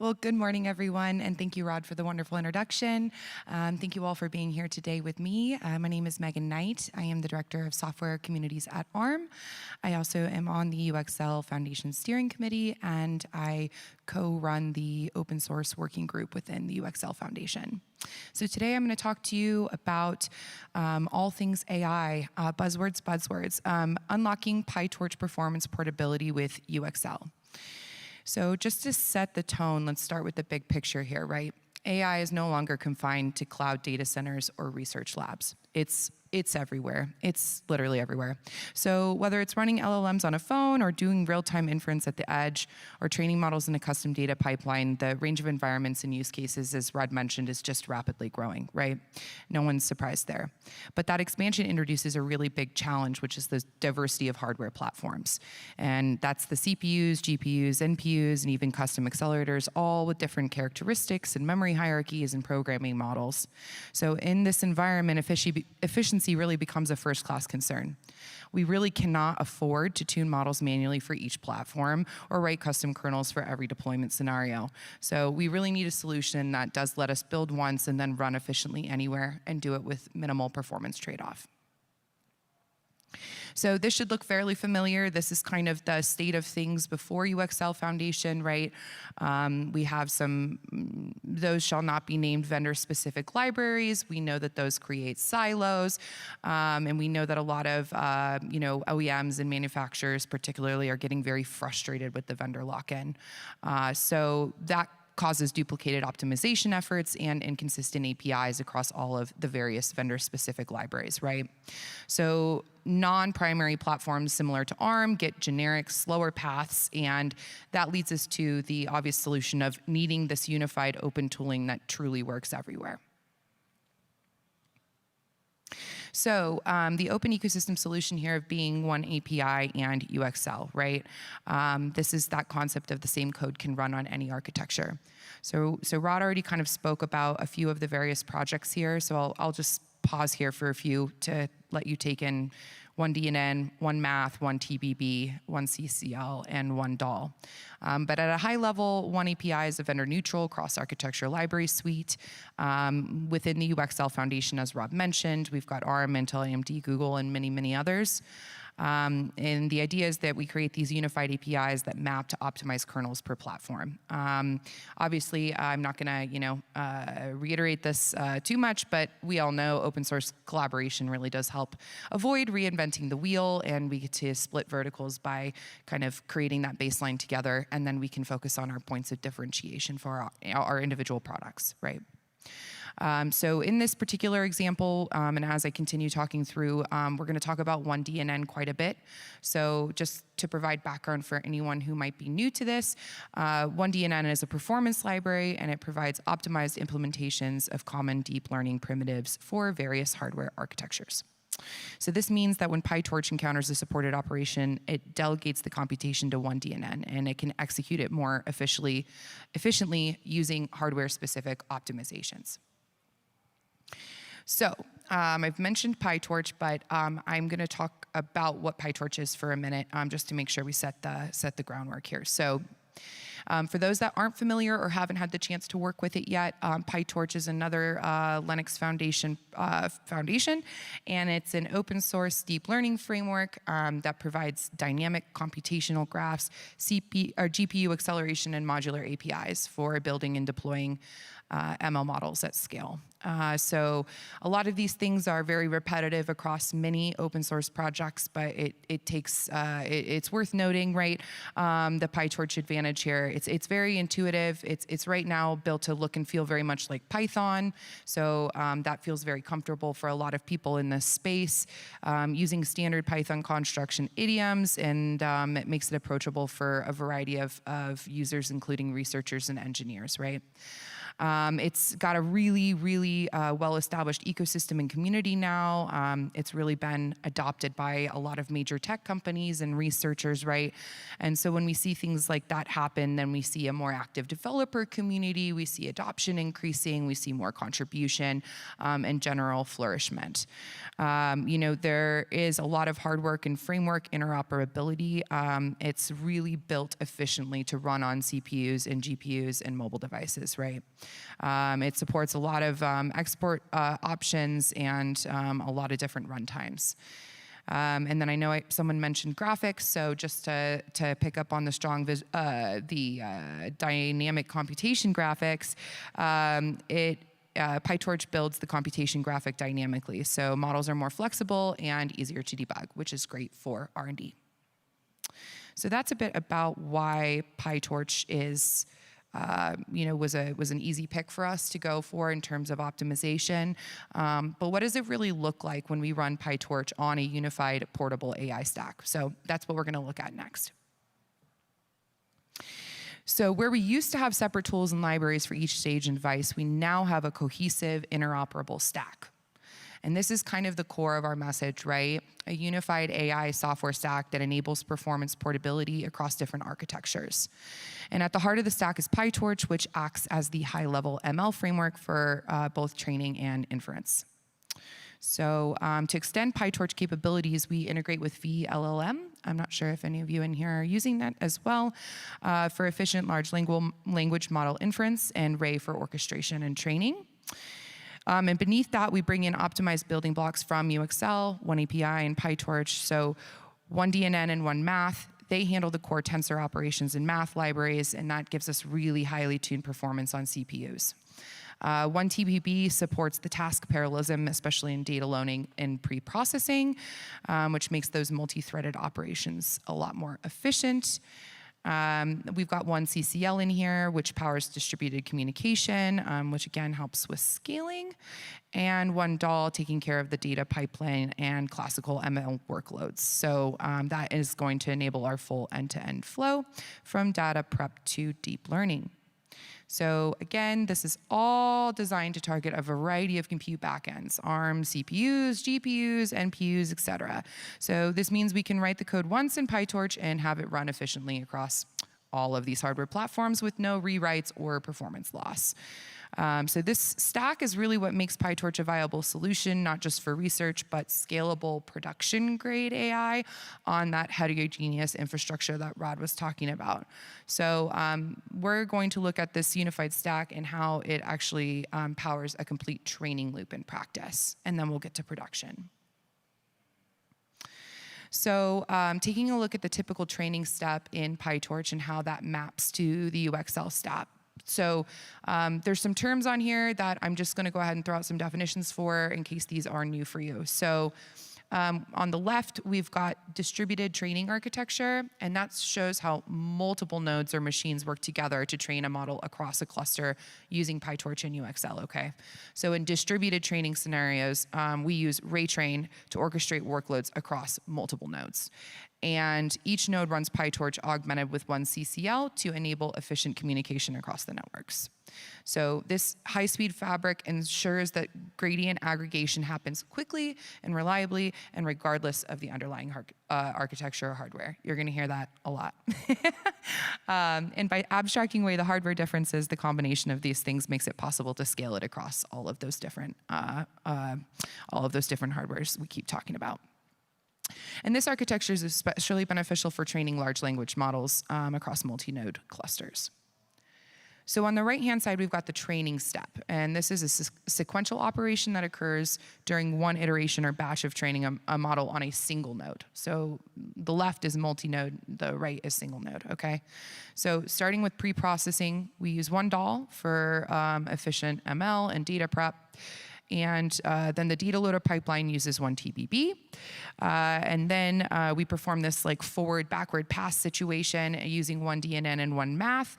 Well, good morning, everyone, and thank you, Rod, for the wonderful introduction. Thank you all for being here today with me. My name is Megan Knight. I am the Director of Software Communities at ARM. I also am on the UXL Foundation Steering Committee, and I co-run the open source working group within the UXL Foundation. So today I'm going to talk to you about all things AI, buzzwords, unlocking PyTorch performance portability with UXL. So just to set the tone, let's start with the big picture here, right? AI is no longer confined to cloud data centers or research labs. It's everywhere. It's literally everywhere. So whether it's running LLMs on a phone or doing real-time inference at the edge or training models in a custom data pipeline, the range of environments and use cases, as Rod mentioned, is just rapidly growing, right? No one's surprised there. But that expansion introduces a really big challenge, which is the diversity of hardware platforms. And that's the CPUs, GPUs, NPUs, and even custom accelerators, all with different characteristics and memory hierarchies and programming models. So in this environment, efficiency really becomes a first-class concern. We really cannot afford to tune models manually for each platform or write custom kernels for every deployment scenario. So we really need a solution that does let us build once and then run efficiently anywhere and do it with minimal performance trade-off. So this should look fairly familiar. This is kind of the state of things before UXL Foundation, right? We have those shall not be named vendor-specific libraries. We know that those create silos, and we know that a lot of OEMs and manufacturers particularly are getting very frustrated with the vendor lock-in. So that causes duplicated optimization efforts and inconsistent APIs across all of the various vendor-specific libraries, right? So non-primary platforms similar to ARM get generic, slower paths, and that leads us to the obvious solution of needing this unified open tooling that truly works everywhere. So the open ecosystem solution here of being one API and UXL, right? This is that concept of the same code can run on any architecture. So Rod already kind of spoke about a few of the various projects here, so I'll just pause here for a few to let you take in one DNN, one math, one TBB, one CCL, and one DAL. But at a high level, one API is a vendor-neutral cross-architecture library suite. Within the UXL Foundation, as Rob mentioned, we've got ARM, Intel, AMD, Google, and many, many others. And the idea is that we create these unified APIs that map to optimize kernels per platform. Obviously, I'm not going to, reiterate this too much, but we all know open source collaboration really does help avoid reinventing the wheel, and we get to split verticals by kind of creating that baseline together, and then we can focus on our points of differentiation for our individual products, right? So in this particular example, and as I continue talking through, we're going to talk about one DNN quite a bit. So just to provide background for anyone who might be new to this, one DNN is a performance library, and it provides optimized implementations of common deep learning primitives for various hardware architectures. So this means that when PyTorch encounters a supported operation, it delegates the computation to one DNN, and it can execute it more efficiently using hardware-specific optimizations. So I've mentioned PyTorch, but I'm going to talk about what PyTorch is for a minute, just to make sure we set the groundwork here. So for those that aren't familiar or haven't had the chance to work with it yet, PyTorch is another Linux foundation, and it's an open source deep learning framework that provides dynamic computational graphs, GPU acceleration, and modular APIs for building and deploying ML models at scale. So a lot of these things are very repetitive across many open source projects, but it's worth noting, right? The PyTorch advantage here, it's very intuitive. It's right now built to look and feel very much like Python. So that feels very comfortable for a lot of people in this space, using standard Python construction idioms, and it makes it approachable for a variety of users, including researchers and engineers, right? It's got a really really well-established ecosystem and community now. It's really been adopted by a lot of major tech companies and researchers, right? And so when we see things like that happen, then we see a more active developer community, we see adoption increasing, we see more contribution, and general flourishment. There is a lot of hard work in framework interoperability. It's really built efficiently to run on CPUs and GPUs and mobile devices, right? It supports a lot of export options and a lot of different runtimes. And then I know someone mentioned graphics, so just to pick up on the strong dynamic computation graphics, PyTorch builds the computation graphic dynamically, so models are more flexible and easier to debug, which is great for R&D. So that's a bit about why PyTorch is, was an easy pick for us to go for in terms of optimization. But what does it really look like when we run PyTorch on a unified portable AI stack? So that's what we're going to look at next. So where we used to have separate tools and libraries for each stage and device, we now have a cohesive, interoperable stack. And this is kind of the core of our message, right? A unified AI software stack that enables performance portability across different architectures. And at the heart of the stack is PyTorch, which acts as the high-level ML framework for both training and inference. So to extend PyTorch capabilities, we integrate with vLLM. I'm not sure if any of you in here are using that as well, for efficient large language model inference, and Ray for orchestration and training. And beneath that, we bring in optimized building blocks from UXL, OneAPI, and PyTorch. So OneDNN and OneMath, they handle the core tensor operations and math libraries, and that gives us really highly tuned performance on CPUs. OneTPB supports the task parallelism, especially in data loading and pre-processing, which makes those multi-threaded operations a lot more efficient. We've got OneCCL in here, which powers distributed communication, which again helps with scaling, and OneDAL taking care of the data pipeline and classical ML workloads. So that is going to enable our full end-to-end flow from data prep to deep learning. So again, this is all designed to target a variety of compute backends: ARM, CPUs, GPUs, NPUs, et cetera. So this means we can write the code once in PyTorch and have it run efficiently across all of these hardware platforms with no rewrites or performance loss. So this stack is really what makes PyTorch a viable solution, not just for research, but scalable production-grade AI on that heterogeneous infrastructure that Rod was talking about. So we're going to look at this unified stack and how it actually powers a complete training loop in practice, and then we'll get to production. So taking a look at the typical training step in PyTorch and how that maps to the UXL step. So there's some terms on here that I'm just going to go ahead and throw out some definitions for in case these are new for you. So on the left, we've got distributed training architecture, and that shows how multiple nodes or machines work together to train a model across a cluster using PyTorch and UXL, okay? So in distributed training scenarios, we use RayTrain to orchestrate workloads across multiple nodes. And each node runs PyTorch augmented with OneCCL to enable efficient communication across the networks. So this high-speed fabric ensures that gradient aggregation happens quickly and reliably and regardless of the underlying architecture or hardware. You're going to hear that a lot. And by abstracting away the hardware differences, the combination of these things makes it possible to scale it across all of those different hardwares we keep talking about. And this architecture is especially beneficial for training large language models across multi-node clusters. So on the right-hand side, we've got the training step. And this is a sequential operation that occurs during one iteration or batch of training a model on a single node. So the left is multi-node, the right is single node, okay? So starting with pre-processing, we use OneDAL for efficient ML and data prep. And then the data loader pipeline uses OneTPB. And then we perform this like forward-backward pass situation using OneDNN and OneMath,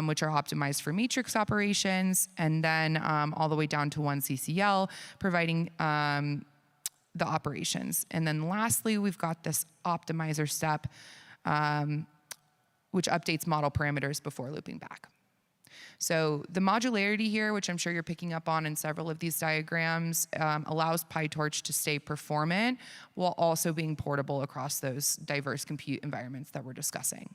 which are optimized for matrix operations. And then all the way down to OneCCL, providing the operations. And then lastly, we've got this optimizer step, which updates model parameters before looping back. So the modularity here, which I'm sure you're picking up on in several of these diagrams, allows PyTorch to stay performant while also being portable across those diverse compute environments that we're discussing.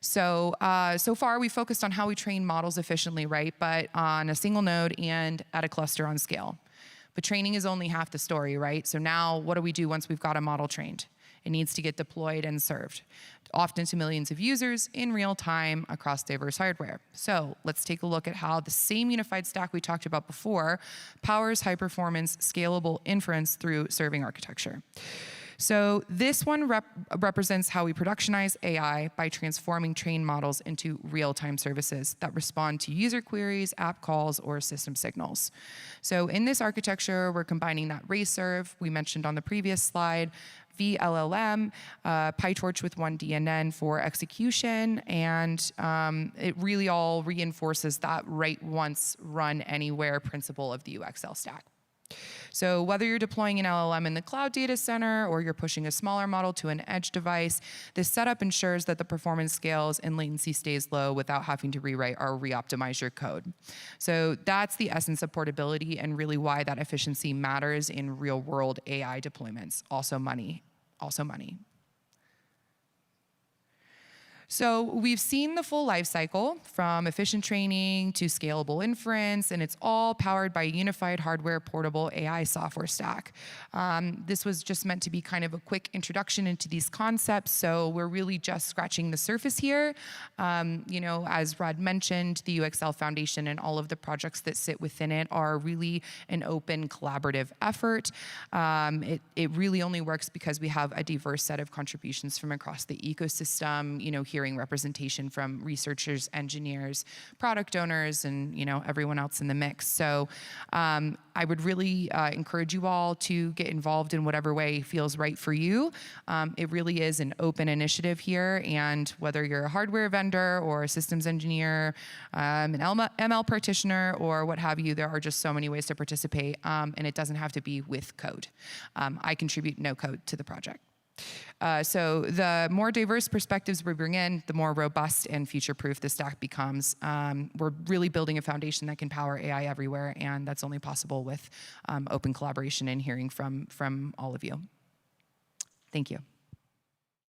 So, so far we focused on how we train models efficiently, right? But on a single node and at a cluster on scale. But training is only half the story, right? So now what do we do once we've got a model trained? It needs to get deployed and served, often to millions of users in real time across diverse hardware. So let's take a look at how the same unified stack we talked about before powers high-performance, scalable inference through serving architecture. So this one represents how we productionize AI by transforming trained models into real-time services that respond to user queries, app calls, or system signals. So in this architecture, we're combining that reserve we mentioned on the previous slide, VLLM, PyTorch with 1DNN for execution, and it really all reinforces that write once, run anywhere principle of the UXL stack. So whether you're deploying an LLM in the cloud data center or you're pushing a smaller model to an edge device, this setup ensures that the performance scales and latency stays low without having to rewrite or re-optimize your code. So that's the essence of portability and really why that efficiency matters in real-world AI deployments. Also money. Also money. So we've seen the full life cycle from efficient training to scalable inference, and it's all powered by a unified hardware portable AI software stack. This was just meant to be kind of a quick introduction into these concepts, so we're really just scratching the surface here. You know, as Rod mentioned, the UXL Foundation and all of the projects that sit within it are really an open, collaborative effort. It really only works because we have a diverse set of contributions from across the ecosystem, you know, hearing representation from researchers, engineers, product owners, and everyone else in the mix. So I would really encourage you all to get involved in whatever way feels right for you. It really is an open initiative here, and whether you're a hardware vendor or a systems engineer, an ML practitioner, or what have you, there are just so many ways to participate, and it doesn't have to be with code. I contribute no code to the project. So the more diverse perspectives we bring in, the more robust and future-proof the stack becomes. We're really building a foundation that can power AI everywhere, and that's only possible with open collaboration and hearing from all of you. Thank you.